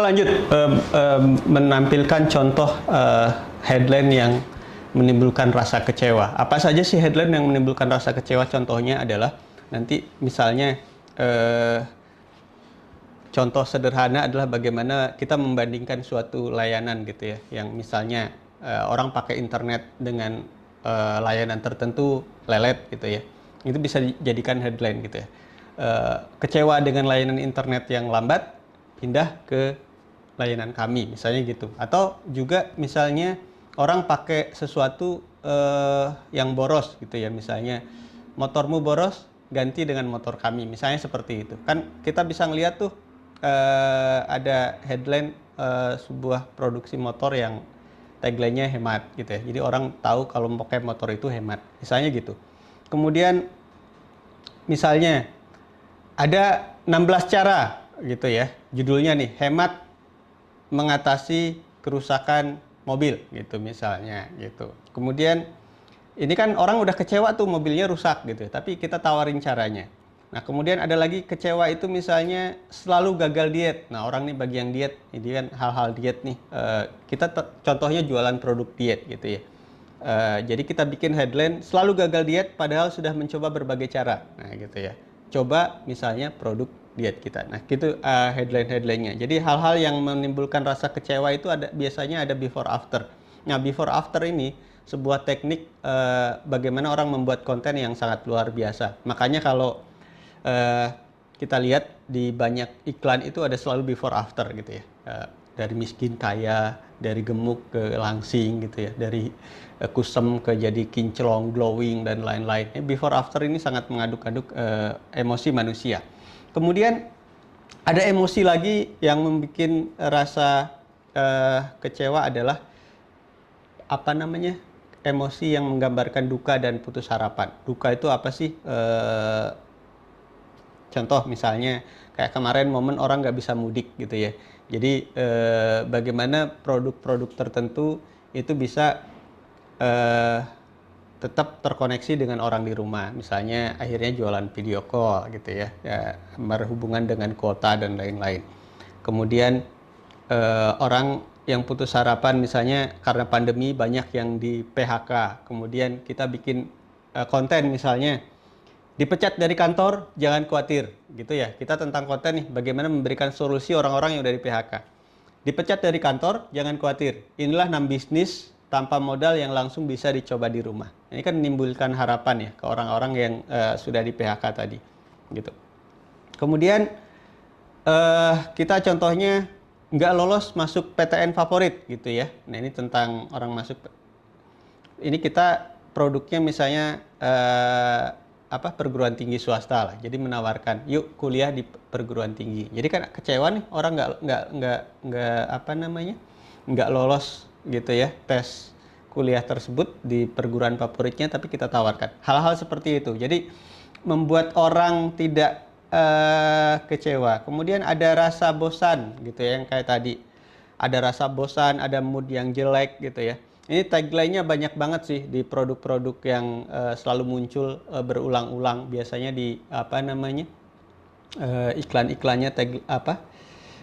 lanjut menampilkan contoh headline yang menimbulkan rasa kecewa. Apa saja sih headline yang menimbulkan rasa kecewa? Contohnya adalah nanti misalnya contoh sederhana adalah bagaimana kita membandingkan suatu layanan gitu ya, yang misalnya orang pakai internet dengan layanan tertentu lelet gitu ya. Itu bisa dijadikan headline gitu ya. Kecewa dengan layanan internet yang lambat, pindah ke layanan kami misalnya gitu. Atau juga misalnya orang pakai sesuatu yang boros gitu ya, misalnya motormu boros, ganti dengan motor kami, misalnya seperti itu. Kan kita bisa ngelihat tuh ada headline sebuah produksi motor yang tagline-nya hemat gitu ya. Jadi orang tahu kalau pakai motor itu hemat, misalnya gitu. Kemudian misalnya ada 16 cara gitu ya, judulnya nih, hemat mengatasi kerusakan mobil gitu misalnya gitu. Kemudian ini kan orang udah kecewa tuh mobilnya rusak gitu, tapi kita tawarin caranya. Nah kemudian ada lagi kecewa itu misalnya selalu gagal diet. Nah orang nih bagi yang diet, ini kan hal-hal diet nih, kita contohnya jualan produk diet gitu ya. Jadi kita bikin headline selalu gagal diet padahal sudah mencoba berbagai cara. Nah gitu ya, coba misalnya produk diet kita. Nah gitu headline-headlinenya. Jadi hal-hal yang menimbulkan rasa kecewa itu biasanya ada before after. Nah before after ini sebuah teknik bagaimana orang membuat konten yang sangat luar biasa. Makanya kalau kita lihat di banyak iklan itu ada selalu before after gitu ya. Dari miskin kaya, dari gemuk ke langsing gitu ya, dari kusem ke jadi kinclong, glowing dan lain-lain. Before after ini sangat mengaduk-aduk emosi manusia. Kemudian ada emosi lagi yang membuat rasa kecewa adalah apa namanya? Emosi yang menggambarkan duka dan putus harapan. Duka itu apa sih? Contoh misalnya kayak kemarin momen orang nggak bisa mudik gitu ya. Jadi bagaimana produk-produk tertentu itu bisa tetap terkoneksi dengan orang di rumah. Misalnya akhirnya jualan video call gitu ya, berhubungan dengan kuota dan lain-lain. Kemudian orang yang putus harapan misalnya karena pandemi banyak yang di PHK. Kemudian kita bikin konten misalnya, dipecat dari kantor, jangan khawatir, gitu ya. Kita tentang konten nih, bagaimana memberikan solusi orang-orang yang udah di PHK. Dipecat dari kantor, jangan khawatir. Inilah 6 bisnis tanpa modal yang langsung bisa dicoba di rumah. Ini kan menimbulkan harapan ya ke orang-orang yang sudah di PHK tadi, gitu. Kemudian kita contohnya nggak lolos masuk PTN favorit, gitu ya. Nah ini tentang orang masuk. Ini kita produknya misalnya perguruan tinggi swasta lah. Jadi menawarkan yuk kuliah di perguruan tinggi. Jadi kan kecewa nih orang nggak lolos gitu ya tes kuliah tersebut di perguruan favoritnya, tapi kita tawarkan hal-hal seperti itu. Jadi membuat orang tidak kecewa. Kemudian ada rasa bosan gitu ya, yang kayak tadi ada rasa bosan, ada mood yang jelek gitu ya. Ini tagline-nya banyak banget sih di produk-produk yang selalu muncul berulang-ulang. Biasanya di iklan-iklannya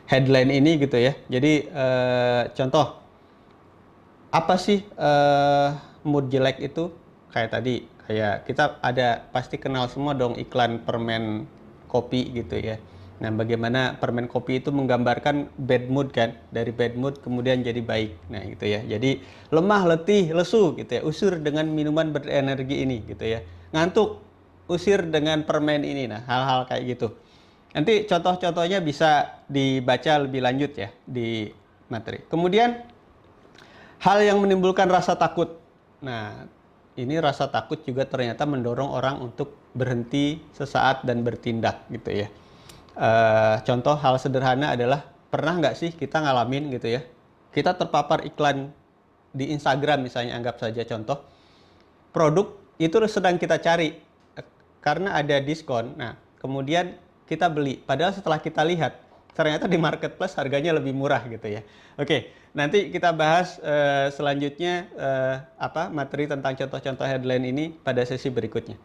headline ini gitu ya. Jadi contoh apa sih mood jelek itu? Kayak tadi, kayak kita pasti kenal semua dong iklan permen kopi gitu ya. Nah, bagaimana permen kopi itu menggambarkan bad mood kan, dari bad mood kemudian jadi baik. Nah, gitu ya. Jadi lemah, letih, lesu gitu ya. Usir dengan minuman berenergi ini gitu ya. Ngantuk, usir dengan permen ini. Nah, hal-hal kayak gitu. Nanti contoh-contohnya bisa dibaca lebih lanjut ya di materi. Kemudian hal yang menimbulkan rasa takut. Nah, ini rasa takut juga ternyata mendorong orang untuk berhenti sesaat dan bertindak gitu ya. Contoh hal sederhana adalah, pernah nggak sih kita ngalamin gitu ya, kita terpapar iklan di Instagram misalnya, anggap saja contoh, produk itu sedang kita cari karena ada diskon. Nah, kemudian kita beli, padahal setelah kita lihat ternyata di marketplace harganya lebih murah gitu ya. Oke, nanti kita bahas selanjutnya materi tentang contoh-contoh headline ini pada sesi berikutnya.